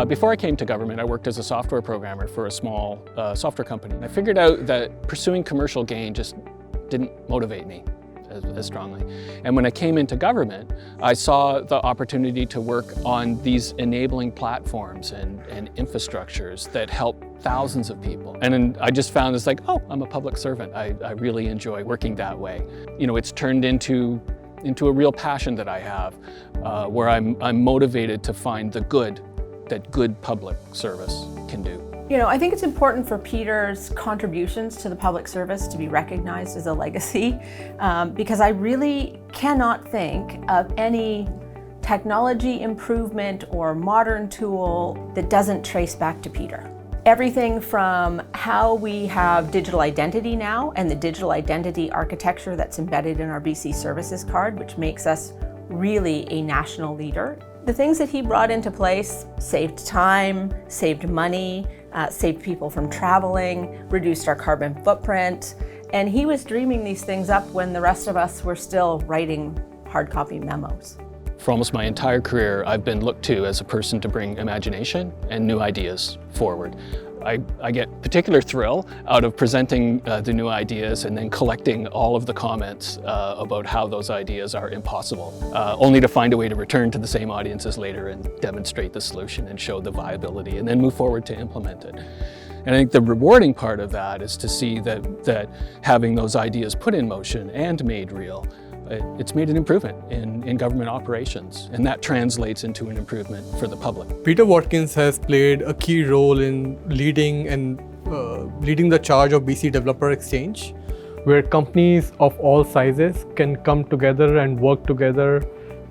Before I came to government, I worked as a software programmer for a small software company. I figured out that pursuing commercial gain just didn't motivate me as strongly. And when I came into government, I saw the opportunity to work on these enabling platforms and infrastructures that help thousands of people. And then I just found it's like, oh, I'm a public servant. I really enjoy working that way. You know, it's turned into a real passion that I have, where I'm motivated to find the good that good public service can do. You know, I think it's important for Peter's contributions to the public service to be recognized as a legacy, because I really cannot think of any technology improvement or modern tool that doesn't trace back to Peter. Everything from how we have digital identity now and the digital identity architecture that's embedded in our BC Services card, which makes us really a national leader. The things that he brought into place saved time, saved money, saved people from traveling, reduced our carbon footprint, and he was dreaming these things up when the rest of us were still writing hard copy memos. For almost my entire career, I've been looked to as a person to bring imagination and new ideas forward. I get particular thrill out of presenting the new ideas and then collecting all of the comments about how those ideas are impossible, only to find a way to return to the same audiences later and demonstrate the solution and show the viability and then move forward to implement it. And I think the rewarding part of that is to see that having those ideas put in motion and made real, it's made an improvement in government operations, and that translates into an improvement for the public. Peter Watkins has played a key role in leading the charge of BC Developer Exchange, where companies of all sizes can come together and work together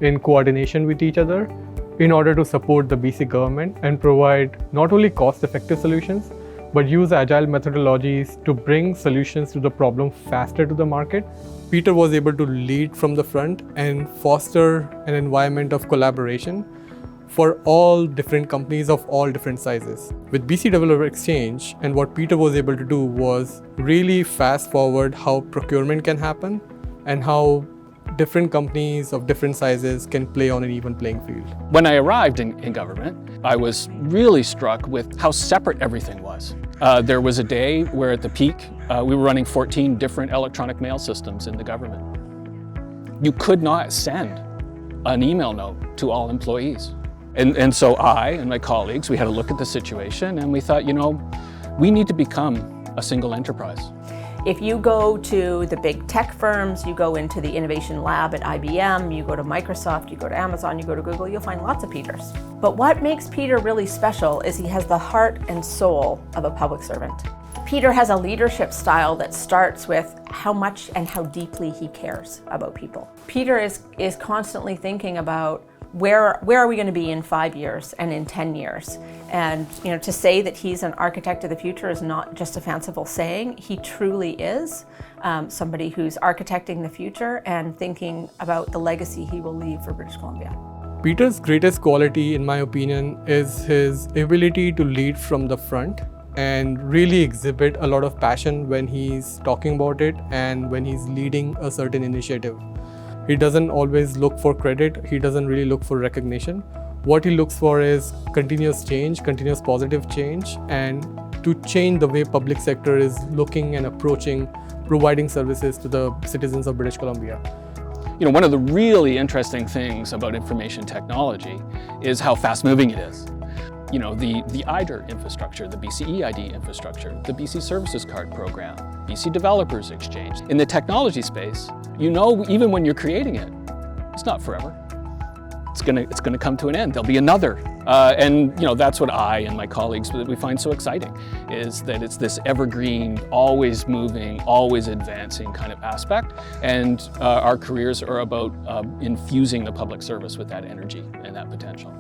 in coordination with each other in order to support the BC government and provide not only cost-effective solutions, but use agile methodologies to bring solutions to the problem faster to the market. Peter was able to lead from the front and foster an environment of collaboration for all different companies of all different sizes. With BC Developer Exchange, and what Peter was able to do was really fast forward how procurement can happen and how different companies of different sizes can play on an even playing field. When I arrived in government, I was really struck with how separate everything was. There was a day where at the peak, we were running 14 different electronic mail systems in the government. You could not send an email note to all employees. And so I and my colleagues, we had a look at the situation and we thought, you know, we need to become a single enterprise. If you go to the big tech firms, you go into the innovation lab at IBM, you go to Microsoft, you go to Amazon, you go to Google, you'll find lots of Peters. But what makes Peter really special is he has the heart and soul of a public servant. Peter has a leadership style that starts with how much and how deeply he cares about people. Peter is constantly thinking about where are we going to be in 5 years and in 10 years? And to say that he's an architect of the future is not just a fanciful saying. He truly is somebody who's architecting the future and thinking about the legacy he will leave for British Columbia. Peter's greatest quality, in my opinion, is his ability to lead from the front and really exhibit a lot of passion when he's talking about it and when he's leading a certain initiative. He doesn't always look for credit. He doesn't really look for recognition. What he looks for is continuous change, continuous positive change, and to change the way public sector is looking and approaching providing services to the citizens of British Columbia. You know, one of the really interesting things about information technology is how fast-moving it is. You know, the IDER infrastructure, the BC eID infrastructure, the BC Services Card program, BC Developers Exchange. In the technology space, you know, even when you're creating it, it's not forever. It's gonna come to an end. There'll be another. And you know, that's what I and my colleagues we find so exciting, is that it's this evergreen, always moving, always advancing kind of aspect. And our careers are about infusing the public service with that energy and that potential.